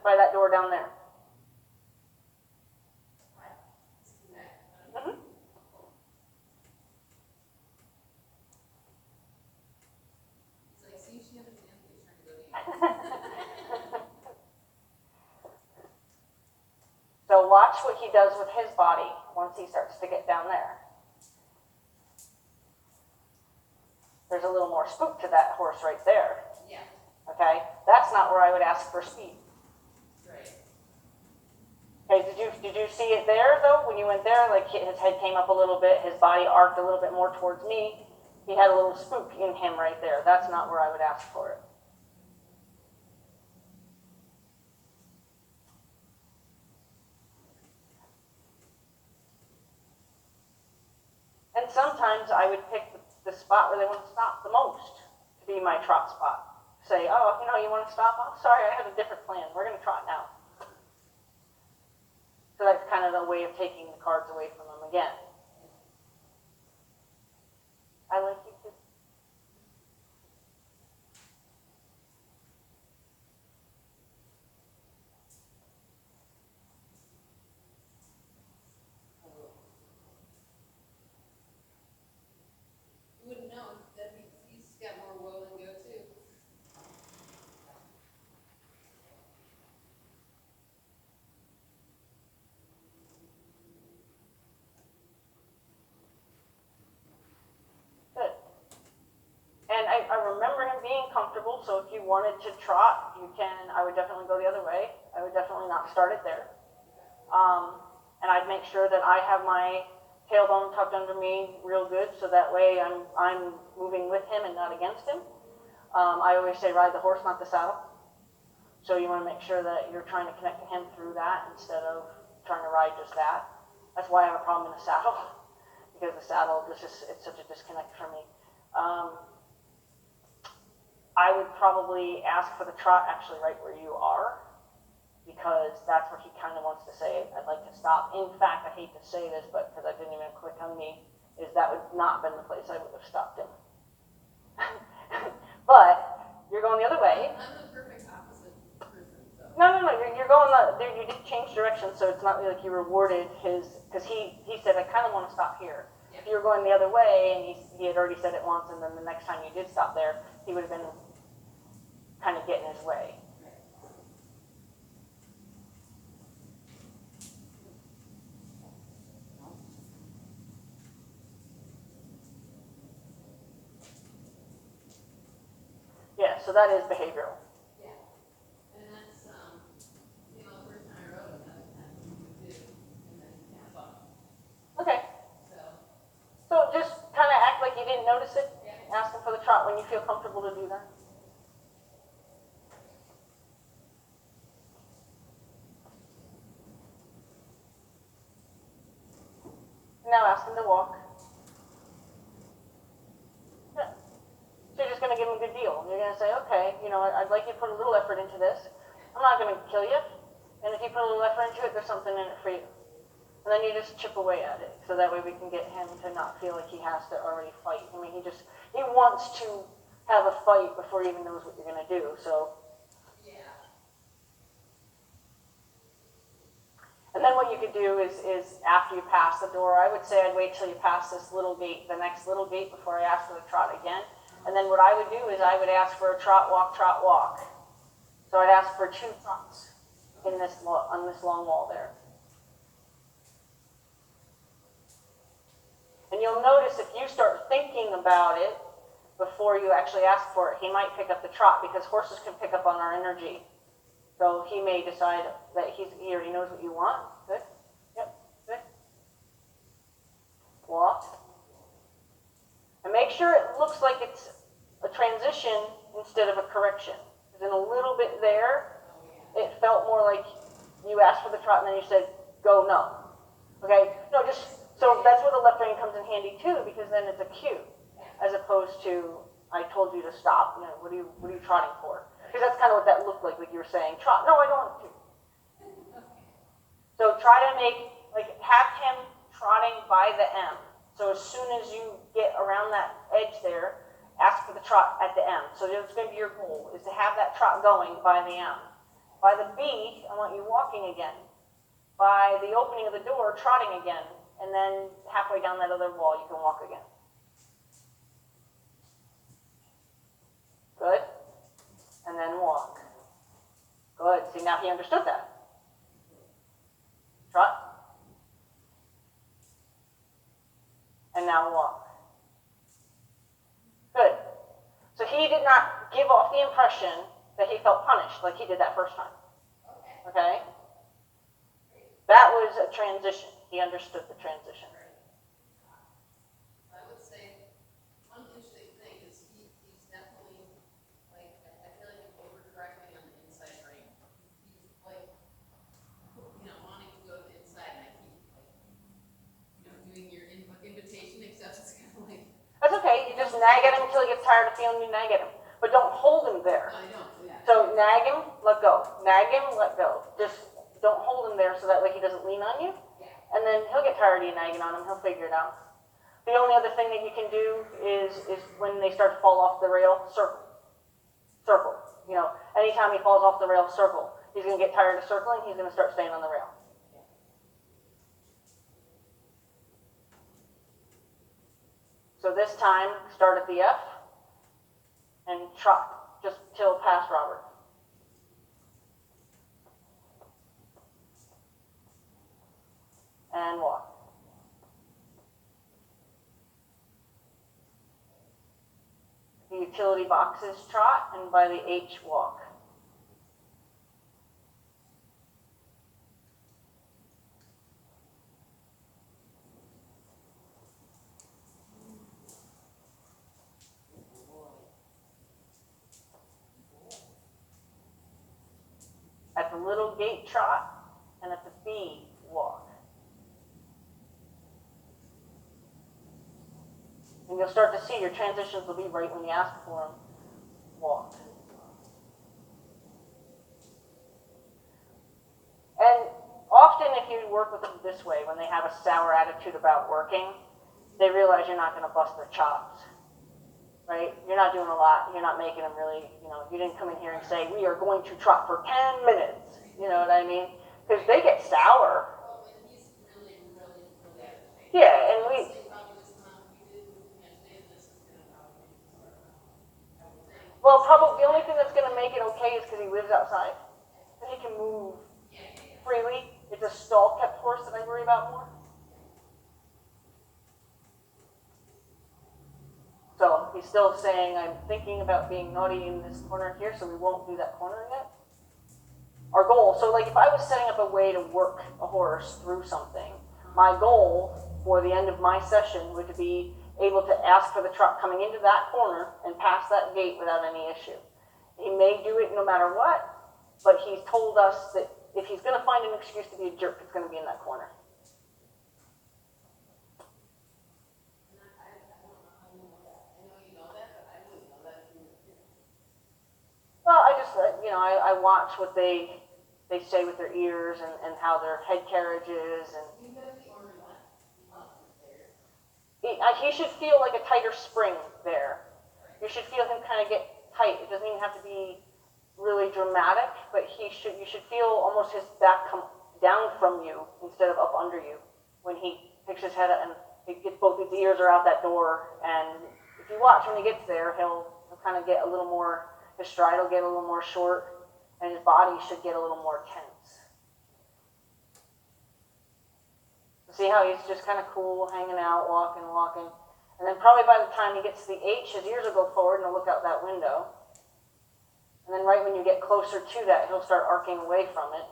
by that door down there. Mm-hmm. So watch what he does with his body once he starts to get down there. There's a little more spook to that horse right there. Yeah. Okay? That's not where I would ask for speed. Right. Okay, did you see it there though? When you went there, like his head came up a little bit, his body arced a little bit more towards me. He had a little spook in him right there. That's not where I would ask for it. And sometimes I would pick the spot where they want to stop the most to be my trot spot. Say, oh, you want to stop? Oh, sorry, I had a different plan. We're going to trot now. So that's kind of the way of taking the cards away from them again. I like you too. You wouldn't know. He's got more woe than go too. Good. And I remember him being comfortable, so if you wanted to trot, you can. I would definitely go the other way. I would definitely not start it there. And I'd make sure that I have my tailbone tucked under me real good, so that way I'm moving with him and not against him. I always say ride the horse, not the saddle. So you want to make sure that you're trying to connect him through that instead of trying to ride just that. That's why I have a problem in the saddle, because the saddle it's such a disconnect for me. I would probably ask for the trot actually right where you are, because that's what he kind of wants to say. I'd like to stop. In fact, I hate to say this, but because I didn't even click on me, is that would not have been the place I would have stopped him. But you're going the other way. I'm the perfect opposite person. So. No, you're going you did change direction, so it's not like you rewarded his, because he said, I kind of want to stop here. Yeah. If you were going the other way, and he had already said it once, and then the next time you did stop there, he would have been kind of getting his way. Yeah, so that is behavioral. Yeah. And that's, the first time I rode it, that happened to do. And then half off. Okay. So just kind of act like you didn't notice it. Yeah. Ask him for the trot when you feel comfortable to do that. Now ask him to walk. Yeah. So you're just going to give him a good deal. You're going to say, okay, I'd like you to put a little effort into this. I'm not going to kill you. And if you put a little effort into it, there's something in it for you. And then you just chip away at it. So that way we can get him to not feel like he has to already fight. I mean, he wants to have a fight before he even knows what you're going to do. So. yeah. And then what you could do is after you pass the door, I would say I'd wait till you pass this little gate, the next little gate, before I ask for the trot again. And then what I would do is I would ask for a trot, walk, trot, walk. So I'd ask for 2 trots on this long wall there. And you'll notice if you start thinking about it before you actually ask for it, he might pick up the trot, because horses can pick up on our energy. So he may decide that he already knows what you want. Good. Yep. Good. Walk. And make sure it looks like it's a transition instead of a correction. Because in a little bit there, it felt more like you asked for the trot and then you said, go no. Okay? No, so that's where the left rein comes in handy too, because then it's a cue, as opposed to, I told you to stop. What are you trotting for? Because that's kind of what that looked like you were saying, trot. No, I don't want to. So try to have him trotting by the M. So as soon as you get around that edge there, ask for the trot at the M. So that's going to be your goal, is to have that trot going by the M. By the B, I want you walking again. By the opening of the door, trotting again. And then halfway down that other wall, you can walk again. Good. And then walk. Good. See, now he understood that. Trot. And now walk. Good. So he did not give off the impression that he felt punished like he did that first time. Okay? That was a transition. He understood the transition. I would say one interesting thing is he's definitely, like, I feel like he's overcorrecting on the inside brain. He's like, wanting to go to the inside, and I keep, like, doing your invitation, except it's kind of like. That's okay. You just nag at him until he gets tired of feeling you nag at him. But don't hold him there. No, I don't, yeah. So nag him, let go. Nag him, let go. Just don't hold him there so that way he doesn't lean on you. Yeah. And then he'll get tired of you nagging on him. He'll figure it out. The only other thing that you can do is when they start to fall off the rail, circle. Circle. Anytime he falls off the rail, circle. He's going to get tired of circling. He's going to start staying on the rail. So this time, start at the F and trot just till past Robert. And walk. The utility boxes trot, and by the H walk. At the little gate trot, and at the B walk. And you'll start to see your transitions will be right when you ask for them. Walk. And often if you work with them this way, when they have a sour attitude about working, they realize you're not going to bust their chops. Right? You're not doing a lot. You're not making them really, you didn't come in here and say, we are going to trot for 10 minutes. You know what I mean? Because they get sour. Oh, and he's really, really, really agitated. Yeah, and we... Well, probably the only thing that's going to make it okay is because he lives outside. And he can move freely. It's a stall-kept horse that I worry about more. So he's still saying, I'm thinking about being naughty in this corner here, so we won't do that corner yet. Our goal, so like if I was setting up a way to work a horse through something, my goal for the end of my session would be able to ask for the trot coming into that corner and pass that gate without any issue. He may do it no matter what, but he's told us that if he's going to find an excuse to be a jerk, it's going to be in that corner. Well, I just, I watch what they say with their ears and how their head carriage is. And he should feel like a tighter spring there. You should feel him kind of get tight. It doesn't even have to be really dramatic, but you should feel almost his back come down from you instead of up under you when he picks his head up and both his ears are out that door. And if you watch when he gets there, he'll kind of get a little more, his stride will get a little more short, and his body should get a little more tense. See how he's just kind of cool, hanging out, walking. And then probably by the time he gets to the H, his ears will go forward and he'll look out that window. And then right when you get closer to that, he'll start arcing away from it.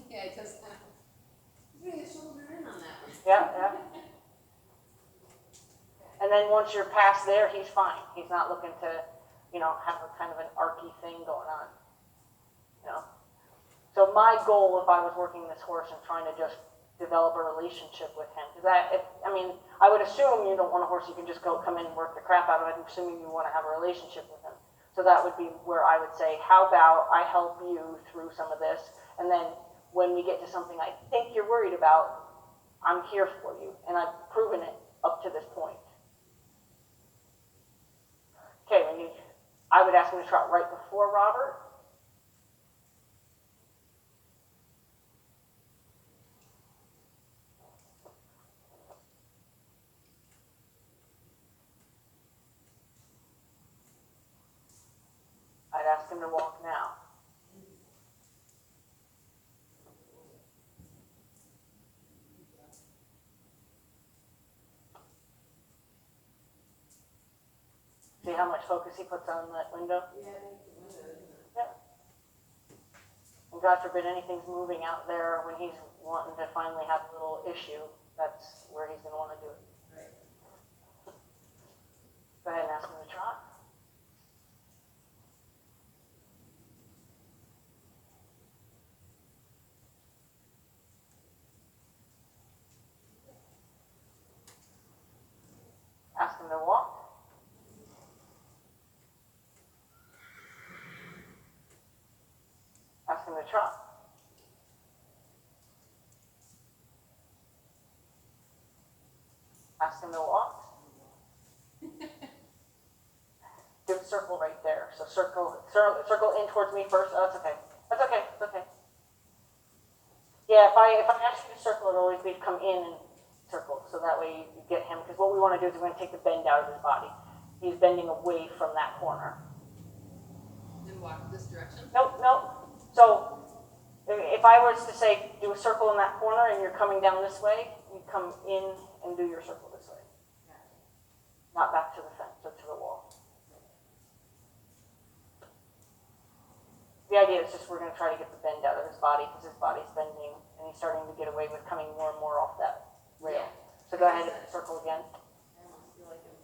Yeah, it does kind of. Bring his shoulder in on that one. Yeah. And then once you're past there, he's fine. He's not looking to, have a kind of an archy thing going on. So my goal, if I was working this horse and trying to just develop a relationship with him, because I would assume you don't want a horse you can just come in and work the crap out of it, assuming you want to have a relationship with him. So that would be where I would say, how about I help you through some of this, and then when we get to something I think you're worried about, I'm here for you, and I've proven it up to this point. Okay, I would ask him to trot right before Robert. I'd ask him to walk now. See how much focus he puts on that window? Yeah, I think the window, isn't it? Yeah. And God forbid anything's moving out there when he's wanting to finally have a little issue, that's where he's going to want to do it. Right. Go ahead and ask him to trot. Ask him to walk. Ask him to trot. Ask him to walk. Do a circle right there. So circle in towards me first. Oh, that's okay. That's okay. It's okay. Yeah, if I ask you to circle, it'll always be come in and circle. So that way you get him. Because what we want to do is we're going to take the bend out of his body. He's bending away from that corner. Then walk this direction? Nope. So if I was to say do a circle in that corner and you're coming down this way, you come in and do your circle this way. Not back to the fence or to the wall. The idea is just we're going to try to get the bend out of his body because his body's bending and he's starting to get away with coming more and more off that rail. Yeah. So go ahead and circle again. I almost feel like I'm,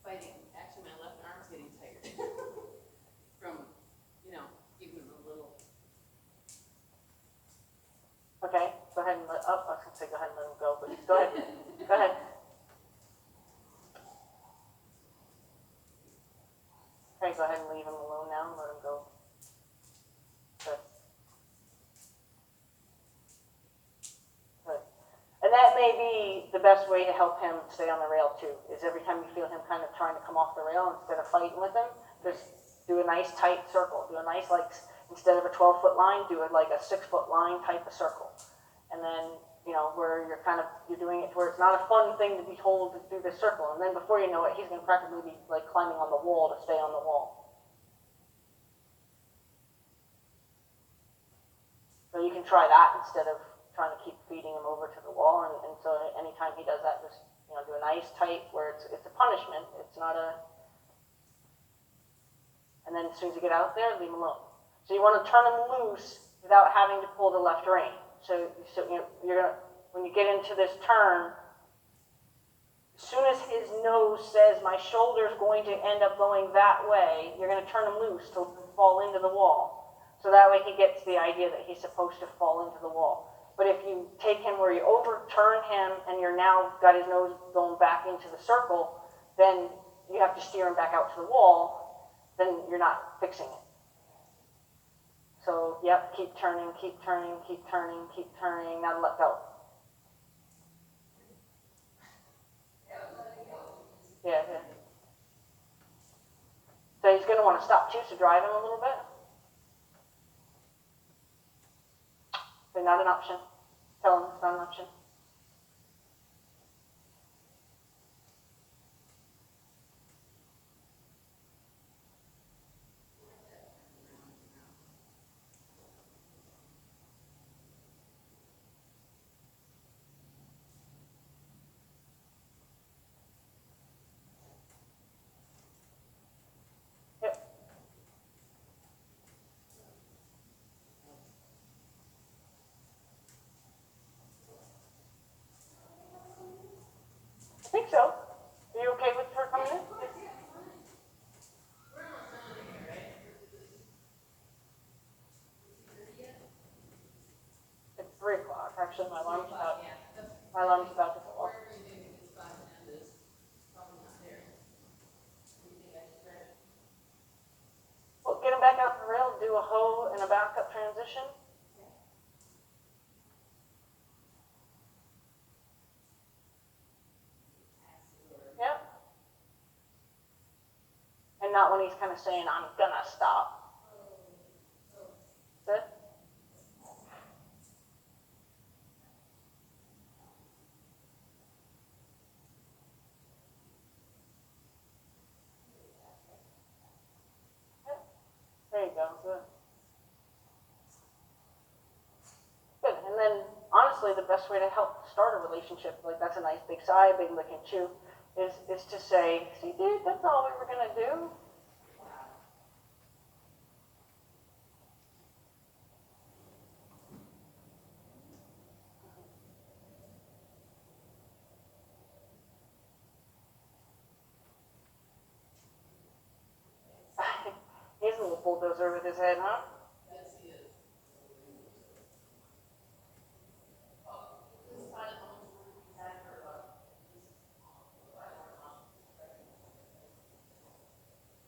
fighting. Actually, my left arm's getting tired from, giving him a little. Okay, go ahead and I was going to say go ahead and let him go, but go ahead. Go ahead. Okay, go ahead and leave him alone now and let him go. Good. Good. And that may be the best way to help him stay on the rail too, is every time you feel him kind of trying to come off the rail, instead of fighting with him, just do a nice tight circle. Do a nice, instead of a 12-foot line, do it like a 6-foot line type of circle. And then, where you're doing it to where it's not a fun thing to be told to do this circle. And then before you know it, he's going to practically be like climbing on the wall to stay on the wall. So you can try that instead of trying to keep feeding him over to the wall. And so anytime he does that, just do a nice tight where it's a punishment. It's not a. And then as soon as you get out there, leave him alone. So you want to turn him loose without having to pull the left rein. So you're gonna, when you get into this turn, as soon as his nose says my shoulder's going to end up going that way, you're going to turn him loose to fall into the wall. So that way he gets the idea that he's supposed to fall into the wall. But if you take him where you overturn him and you're now got his nose going back into the circle, then you have to steer him back out to the wall, then you're not fixing it. So, yep, keep turning, keep turning, keep turning, keep turning, now let go. Yeah. So he's going to want to stop too, so drive him a little bit. So not an option. Tell him it's not an option. I think so. Are you okay with her coming in? It's 3 o'clock. Actually, my alarm's about to go off. Well, get him back out the rail, do a hoe and a backup transition. Yeah. not when he's kind of saying, I'm gonna stop. Good? There you go, good. Good, and then honestly, the best way to help start a relationship, like that's a nice big sigh, big lick and chew, is to say, see dude, that's all we were gonna do. He's a little bulldozer with his head, huh?